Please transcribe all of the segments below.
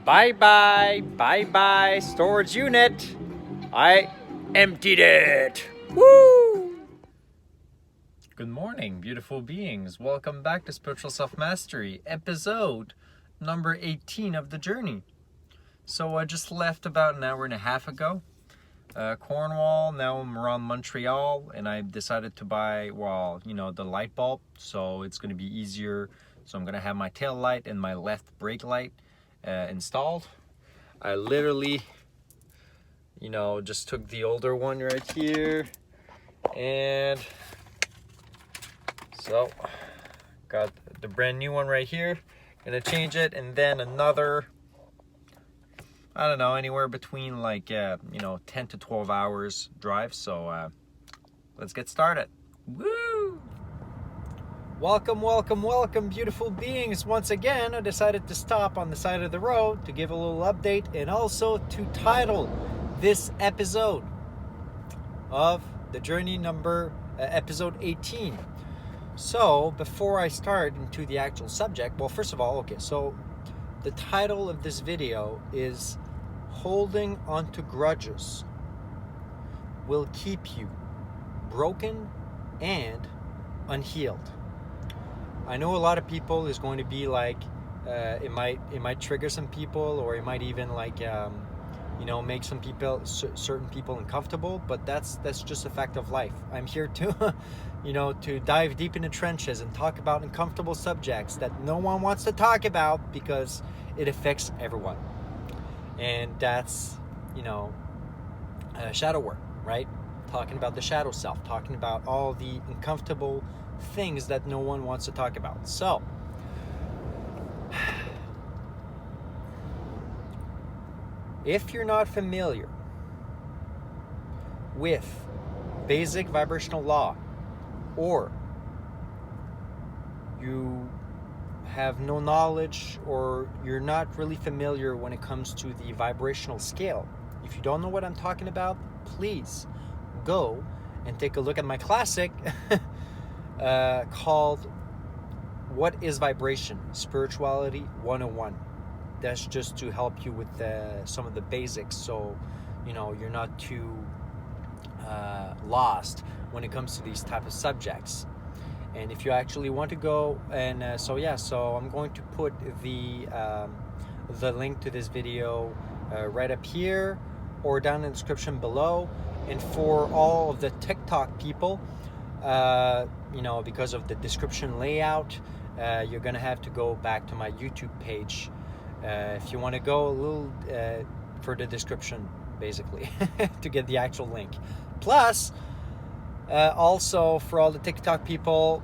Bye bye storage unit. I emptied it. Woo! Good morning, beautiful beings. Welcome back to Spiritual Self-Mastery, episode number 18 of the journey. So I just left about an hour and a half ago. Cornwall, now I'm around Montreal, and I decided to buy, the light bulb, so it's going to be easier. So I'm going to have my tail light and my left brake light installed. I literally, just took the older one right here, and so got the brand new one right here. Gonna change it, and then another, I don't know, anywhere between 10 to 12 hours drive. So let's get started. Woo! Welcome, beautiful beings. Once again, I decided to stop on the side of the road to give a little update and also to title this episode of the journey episode 18. So before I start into the actual subject, well, first of all, so the title of this video is Holding Onto Grudges Will Keep You Broken and Unhealed. I know a lot of people is going to be like, it might trigger some people, or it might even make some people, certain people uncomfortable, but that's just a fact of life. I'm here to, to dive deep in the trenches and talk about uncomfortable subjects that no one wants to talk about because it affects everyone. And that's, shadow work, right? Talking about the shadow self, talking about all the uncomfortable things that no one wants to talk about. So, if you're not familiar with basic vibrational law, or you have no knowledge, or you're not really familiar when it comes to the vibrational scale, if you don't know what I'm talking about, please go and take a look at my classic called What is Vibration? Spirituality 101. That's just to help you with some of the basics, so you're not too lost when it comes to these type of subjects. And if you actually want to go, and so I'm going to put the link to this video right up here or down in the description below. And for all of the TikTok people, because of the description layout, you're gonna have to go back to my YouTube page if you want to go a little for the description, basically, to get the actual link. Plus, also for all the TikTok people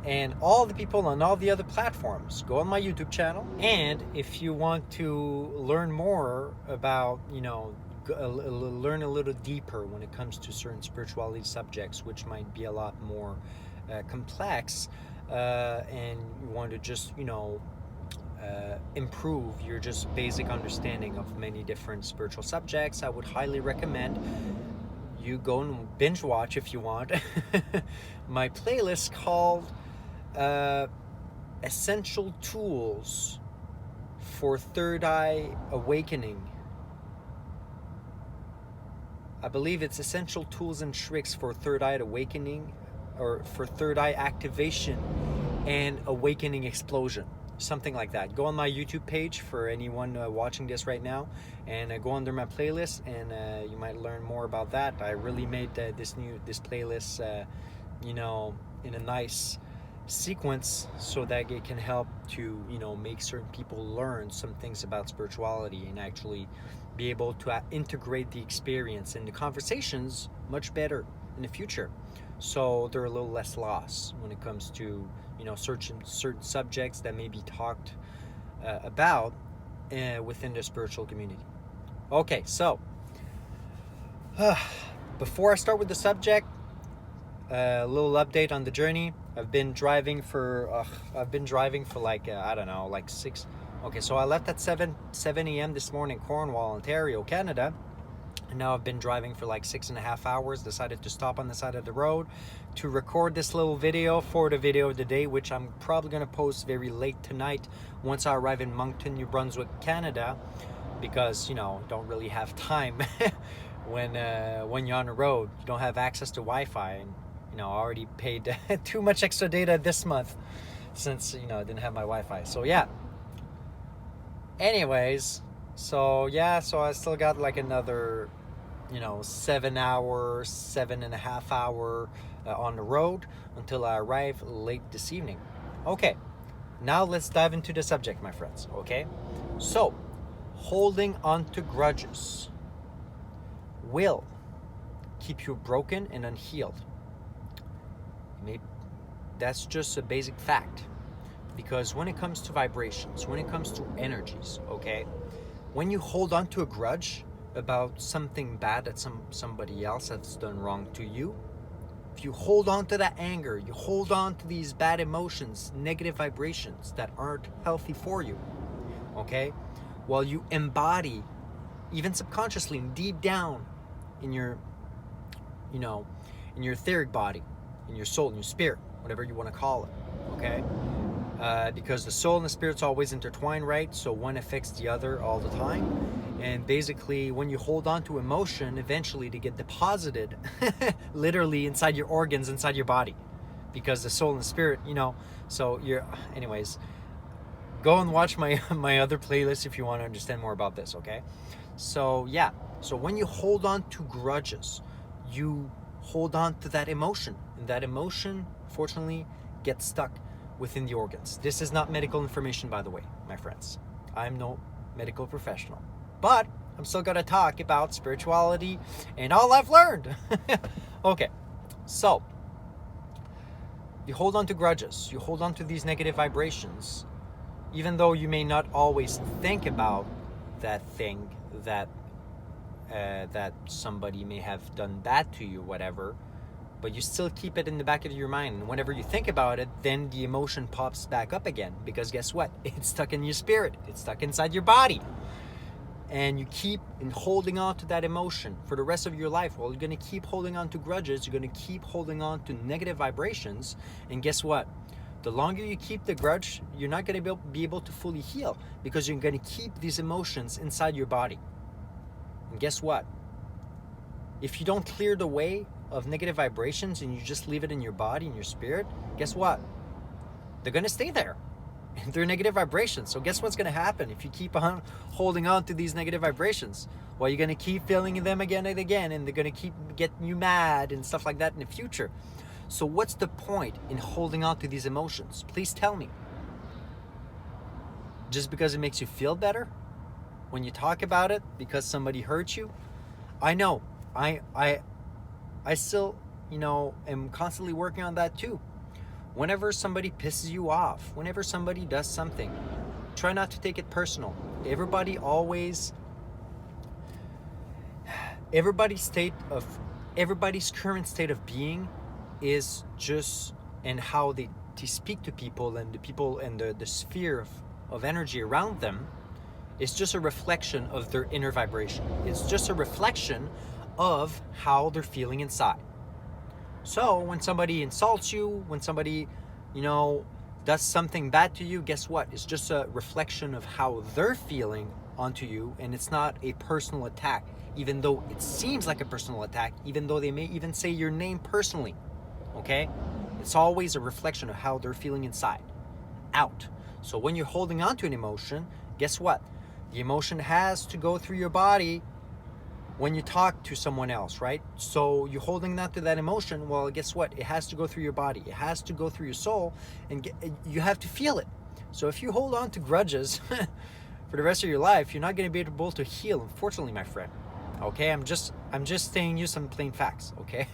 and all the people on all the other platforms, go on my YouTube channel. And if you want to learn more about, learn a little deeper when it comes to certain spirituality subjects, which might be a lot more complex, and you want to just, improve your just basic understanding of many different spiritual subjects, I would highly recommend you go and binge watch, if you want, my playlist called Essential Tools for Third Eye Awakening. I believe it's Essential Tools and Tricks for Third Eye Awakening, or for Third Eye Activation and Awakening Explosion. Something like that. Go on my YouTube page for anyone watching this right now, and go under my playlist, and you might learn more about that. I really made this playlist, in a nice sequence, so that it can help to make certain people learn some things about spirituality and actually be able to integrate the experience and the conversations much better in the future, so they're a little less lost when it comes to certain subjects that may be talked about within the spiritual community. Okay, so before I start with the subject, a little update on the journey. I've been driving for like 6. Okay, so I left at 7 a.m. this morning, Cornwall, Ontario, Canada, And now I've been driving for like 6.5 hours, decided to stop on the side of the road to record this little video for the video of the day, which I'm probably going to post very late tonight once I arrive in Moncton, New Brunswick, Canada, because, you know, don't really have time when you're on the road. You don't have access to Wi-Fi, and, you know, I already paid too much extra data this month since, you know, I didn't have my Wi-Fi. So yeah. Anyways, so yeah, so I still got like another, you know, 7.5 hour on the road until I arrive late this evening. Okay, now let's dive into the subject, my friends. Okay, so holding on to grudges will keep you broken and unhealed. Maybe that's just a basic fact, because when it comes to vibrations, when it comes to energies, okay, when you hold on to a grudge about something bad that somebody else has done wrong to you, if you hold on to that anger, you hold on to these bad emotions, negative vibrations that aren't healthy for you, okay, while you embody, even subconsciously, deep down in your, you know, in your etheric body, in your soul, in your spirit, whatever you want to call it, okay, because the soul and the spirit's always intertwined, right? So one affects the other all the time. And basically, when you hold on to emotion, eventually they get deposited literally inside your organs, inside your body, because the soul and the spirit, you know. So anyways, go and watch my other playlist if you want to understand more about this, okay? So yeah, so when you hold on to grudges, you hold on to that emotion, and that emotion, fortunately, gets stuck within the organs. This is not medical information, by the way, my friends. I'm no medical professional, but I'm still gonna talk about spirituality and all I've learned. Okay, so you hold on to grudges, you hold on to these negative vibrations, even though you may not always think about that thing that somebody may have done bad to you, whatever, but you still keep it in the back of your mind. And whenever you think about it, then the emotion pops back up again, because guess what? It's stuck in your spirit. It's stuck inside your body. And you keep holding on to that emotion for the rest of your life. Well, you're going to keep holding on to grudges. You're going to keep holding on to negative vibrations. And guess what? The longer you keep the grudge, you're not going to be able to fully heal, because you're going to keep these emotions inside your body. And guess what? If you don't clear the way of negative vibrations and you just leave it in your body and your spirit, guess what? They're going to stay there. And they're negative vibrations. So guess what's going to happen if you keep on holding on to these negative vibrations? Well, you're going to keep feeling them again and again, and they're going to keep getting you mad and stuff like that in the future. So what's the point in holding on to these emotions? Please tell me. Just because it makes you feel better when you talk about it, because somebody hurt you? I know. I still, you know, am constantly working on that too. Whenever somebody pisses you off, whenever somebody does something, try not to take it personal. Everybody's current state of being is just, and how they speak to people, and the people and the sphere of energy around them, is just a reflection of their inner vibration. It's just a reflection of how they're feeling inside. So when somebody insults you, when somebody, you know, does something bad to you, guess what? It's just a reflection of how they're feeling onto you, and it's not a personal attack, even though it seems like a personal attack, even though they may even say your name personally, okay? It's always a reflection of how they're feeling inside, out. So when you're holding on to an emotion, guess what? The emotion has to go through your body when you talk to someone else, right? So you're holding on to that emotion. Well, guess what? It has to go through your body. It has to go through your soul, and you have to feel it. So if you hold on to grudges for the rest of your life, you're not going to be able to heal, unfortunately, my friend. Okay, I'm just saying you some plain facts. Okay,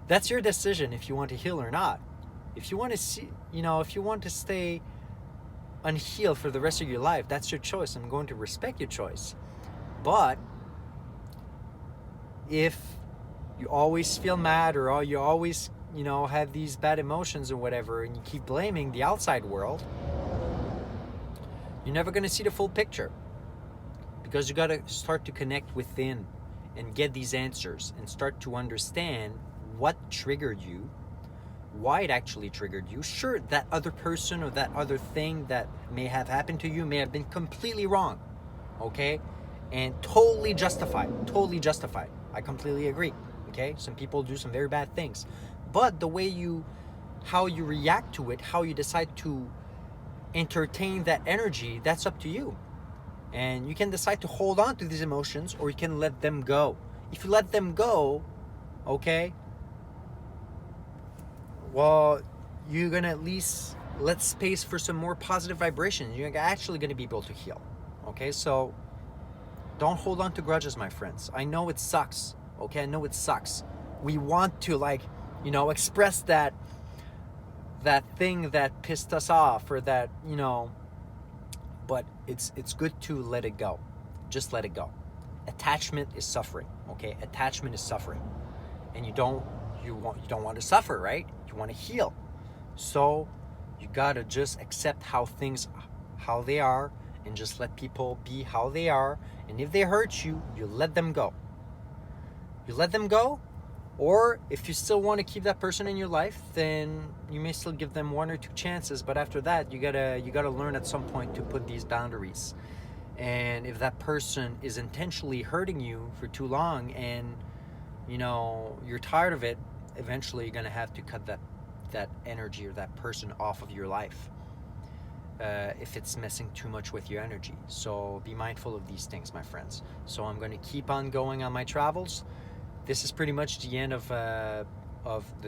that's your decision if you want to heal or not. If you want to see, you know, if you want to stay unhealed for the rest of your life, that's your choice. I'm going to respect your choice. But if you always feel mad, or you always, you know, have these bad emotions or whatever, and you keep blaming the outside world, you're never going to see the full picture, because you got to start to connect within and get these answers and start to understand what triggered you, why it actually triggered you. Sure, that other person or that other thing that may have happened to you may have been completely wrong, okay? And totally justified, I completely agree, okay? Some people do some very bad things. But the way how you react to it, how you decide to entertain that energy, that's up to you. And you can decide to hold on to these emotions, or you can let them go. If you let them go, okay, well, you're gonna at least let space for some more positive vibrations. You're actually gonna be able to heal. Okay, so don't hold on to grudges, my friends. I know it sucks. Okay, I know it sucks. We want to, like, express that thing that pissed us off, or that, but it's good to let it go. Just let it go. Attachment is suffering. Okay, attachment is suffering, and you don't want to suffer, right? You want to heal. So you gotta just accept how they are, and just let people be how they are. And if they hurt you, you let them go. You let them go. Or if you still want to keep that person in your life, then you may still give them 1 or 2 chances. But after that, you gotta learn at some point to put these boundaries. And if that person is intentionally hurting you for too long, and you're tired of it, eventually you're gonna have to cut that energy or that person off of your life, if it's messing too much with your energy. So be mindful of these things, my friends. So I'm going to keep on going on my travels. This is pretty much the end of the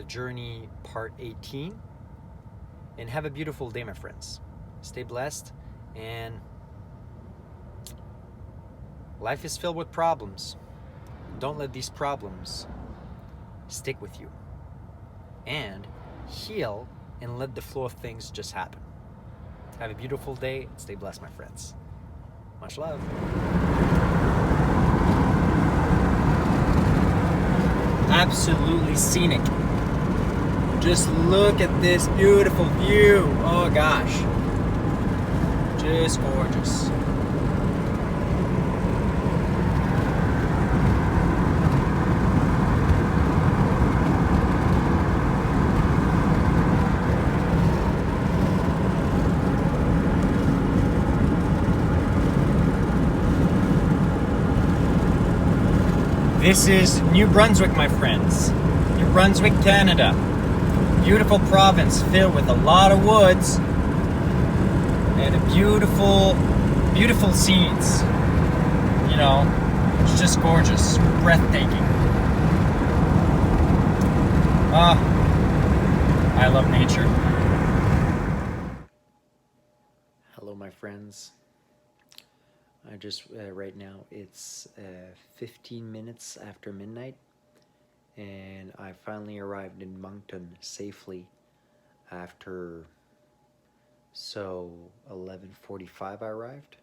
journey, part 18. And have a beautiful day, my friends. Stay blessed. And life is filled with problems. Don't let these problems stick with you. And heal and let the flow of things just happen. Have a beautiful day. Stay blessed, my friends. Much love. Absolutely scenic. Just look at this beautiful view. Oh gosh. Just gorgeous. This is New Brunswick, my friends. New Brunswick, Canada. Beautiful province filled with a lot of woods and a beautiful, beautiful scenes. It's just gorgeous, breathtaking. I love nature. Hello, my friends. I just, right now, it's 15 minutes after midnight, and I finally arrived in Moncton safely after, 11:45 I arrived,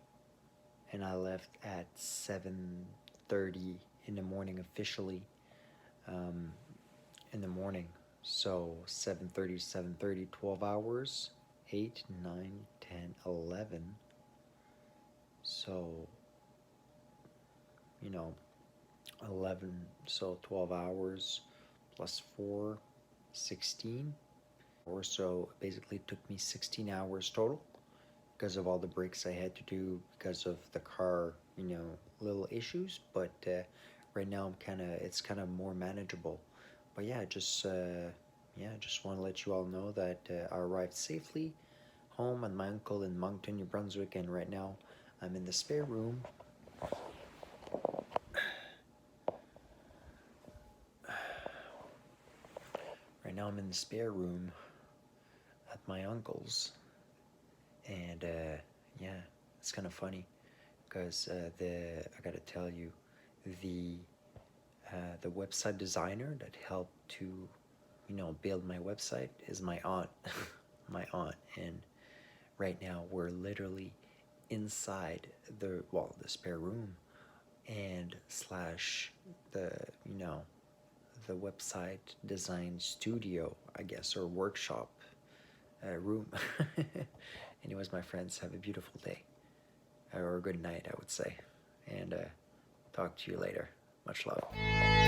and I left at 7:30 in the morning officially, in the morning. So 7:30 to 7:30, 12 hours, 8, 9, 10, 11. So, 11, so 12 hours plus 4, 16. Or so basically it took me 16 hours total because of all the breaks I had to do because of the car, little issues. But right now it's kind of more manageable. But yeah, just want to let you all know that I arrived safely home at my uncle in Moncton, New Brunswick, and right now I'm in the spare room. Right now I'm in the spare room at my uncle's, and it's kind of funny because I gotta tell you, the website designer that helped to build my website is my aunt. My aunt. And right now we're literally inside the spare room and slash the the website design studio, I guess, or workshop room. Anyways, my friends, have a beautiful day, or a good night, I would say, and talk to you later. Much love.